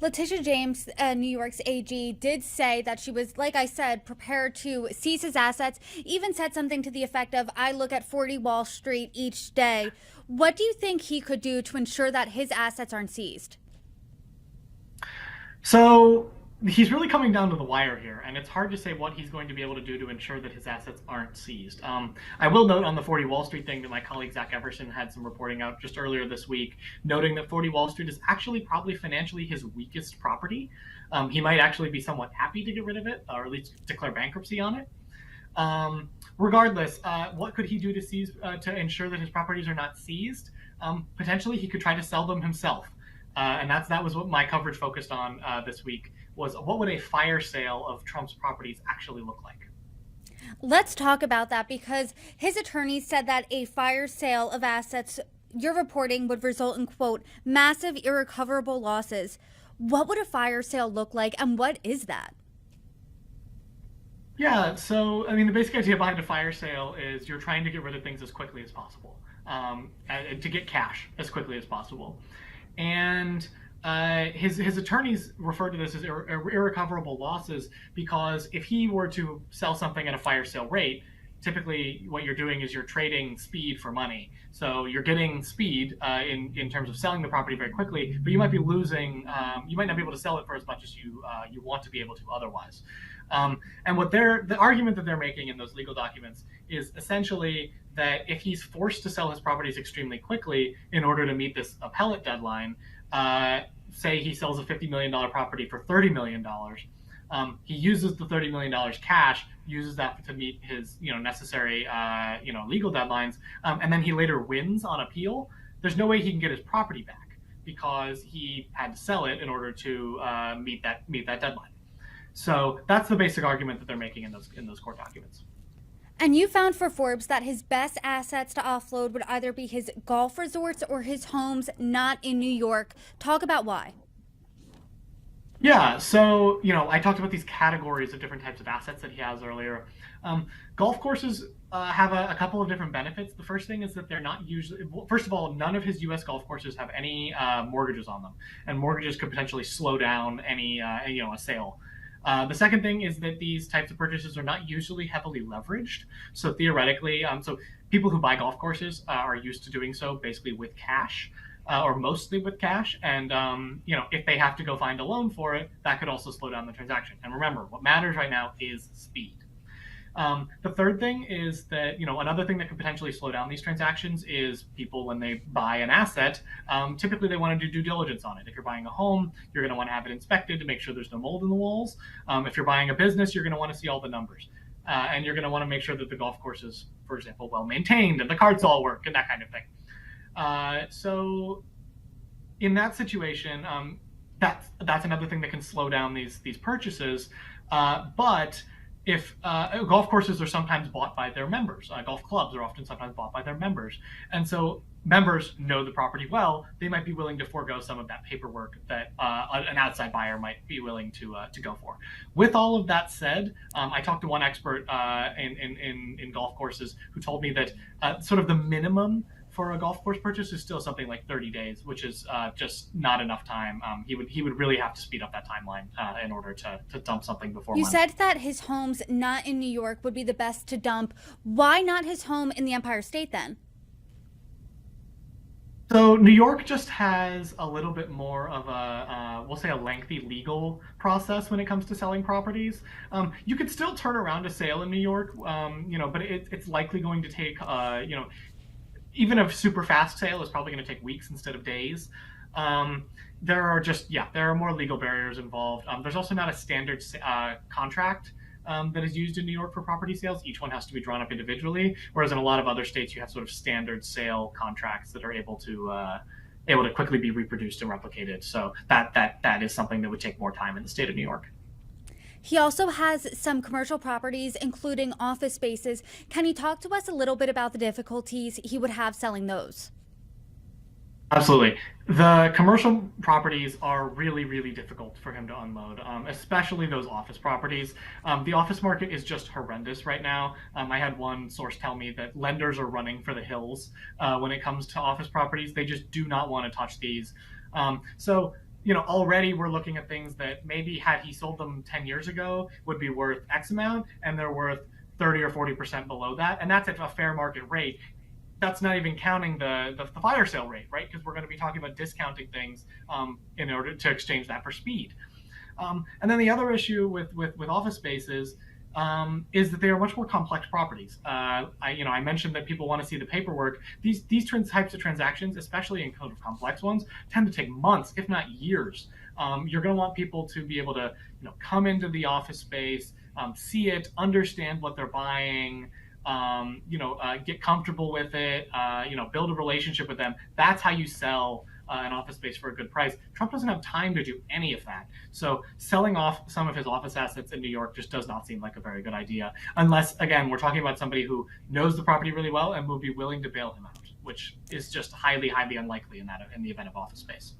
Letitia James, New York's AG, did say that she was, like I said, prepared to seize his assets, even said something to the effect of, I look at 40 Wall Street each day. What do you think he could do to ensure that his assets aren't seized? So he's really coming down to the wire here, and it's hard to say what he's going to be able to do to ensure that his assets aren't seized. I will note on the 40 Wall Street thing that my colleague Zach Everson had some reporting out just earlier this week, noting that 40 Wall Street is actually probably financially his weakest property. He might actually be somewhat happy to get rid of it, or at least declare bankruptcy on it. Regardless, what could he do to ensure that his properties are not seized? Potentially, he could try to sell them himself. And that was what my coverage focused on this week, was what would a fire sale of Trump's properties actually look like? Let's talk about that because his attorney said that a fire sale of assets you're reporting would result in, quote, massive irrecoverable losses. What would a fire sale look like, and what is that? Yeah, so I mean, the basic idea behind a fire sale is you're trying to get rid of things as quickly as possible, and to get cash as quickly as possible. And his attorneys refer to this as irrecoverable losses because if he were to sell something at a fire sale rate, typically what you're doing is you're trading speed for money. So you're getting speed in terms of selling the property very quickly, but you might be losing. You might not be able to sell it for as much as you want to be able to otherwise. And the argument that they're making in those legal documents is essentially that if he's forced to sell his properties extremely quickly in order to meet this appellate deadline, say he sells a $50 million property for $30 million, he uses the $30 million cash, uses that to meet his necessary legal deadlines, and then he later wins on appeal. There's no way he can get his property back because he had to sell it in order to meet that deadline. So that's the basic argument that they're making in those court documents. And you found for Forbes that his best assets to offload would either be his golf resorts or his homes not in New York. Talk about why. Yeah, so I talked about these categories of different types of assets that he has earlier. Golf courses have a couple of different benefits. The first thing is that they're not usually. Well, first of all, none of his U.S. golf courses have any mortgages on them, and mortgages could potentially slow down any a sale. The second thing is that these types of purchases are not usually heavily leveraged. So theoretically, so people who buy golf courses are used to doing so basically with cash, or mostly with cash. And if they have to go find a loan for it, that could also slow down the transaction. And remember, what matters right now is speed. The third thing is that, another thing that could potentially slow down these transactions is people, when they buy an asset, typically they want to do due diligence on it. If you're buying a home, you're going to want to have it inspected to make sure there's no mold in the walls. If you're buying a business, you're going to want to see all the numbers. And you're going to want to make sure that the golf course is, for example, well maintained and the carts all work and that kind of thing. So in that situation, that's another thing that can slow down these purchases. But if golf courses are sometimes bought by their members, golf clubs are often sometimes bought by their members, and so members know the property well. They might be willing to forego some of that paperwork that an outside buyer might be willing to go for. With all of that said, I talked to one expert in golf courses who told me that sort of the minimum for a golf course purchase is still something like 30 days, which is just not enough time. He would really have to speed up that timeline in order to dump something before You month. said that his homes not in New York would be the best to dump. Why not his home in the Empire State then? So New York just has a little bit more of we'll say a lengthy legal process when it comes to selling properties. You could still turn around a sale in New York, but it's likely going to take, even a super fast sale is probably going to take weeks instead of days. There are more legal barriers involved. There's also not a standard contract that is used in New York for property sales. Each one has to be drawn up individually, whereas in a lot of other states you have sort of standard sale contracts that are able to quickly be reproduced and replicated. So that is something that would take more time in the state of New York. He also has some commercial properties, including office spaces. Can you talk to us a little bit about the difficulties he would have selling those? Absolutely. The commercial properties are really, really difficult for him to unload, especially those office properties. The office market is just horrendous right now. I had one source tell me that lenders are running for the hills when it comes to office properties. They just do not want to touch these. So already we're looking at things that maybe had he sold them 10 years ago would be worth X amount, and they're worth 30 or 40% below that. And that's at a fair market rate. That's not even counting the fire sale rate, right? Because we're going to be talking about discounting things in order to exchange that for speed. And then the other issue with office spaces is that they are much more complex properties. I mentioned that people want to see the paperwork. These types of transactions, especially in kind of complex ones, tend to take months, if not years. You're going to want people to be able to come into the office space, see it, understand what they're buying, get comfortable with it, build a relationship with them. That's how you sell an office space for a good price. Trump doesn't have time to do any of that. So selling off some of his office assets in New York just does not seem like a very good idea, unless, again, we're talking about somebody who knows the property really well and will be willing to bail him out, which is just highly, highly unlikely in the event of office space.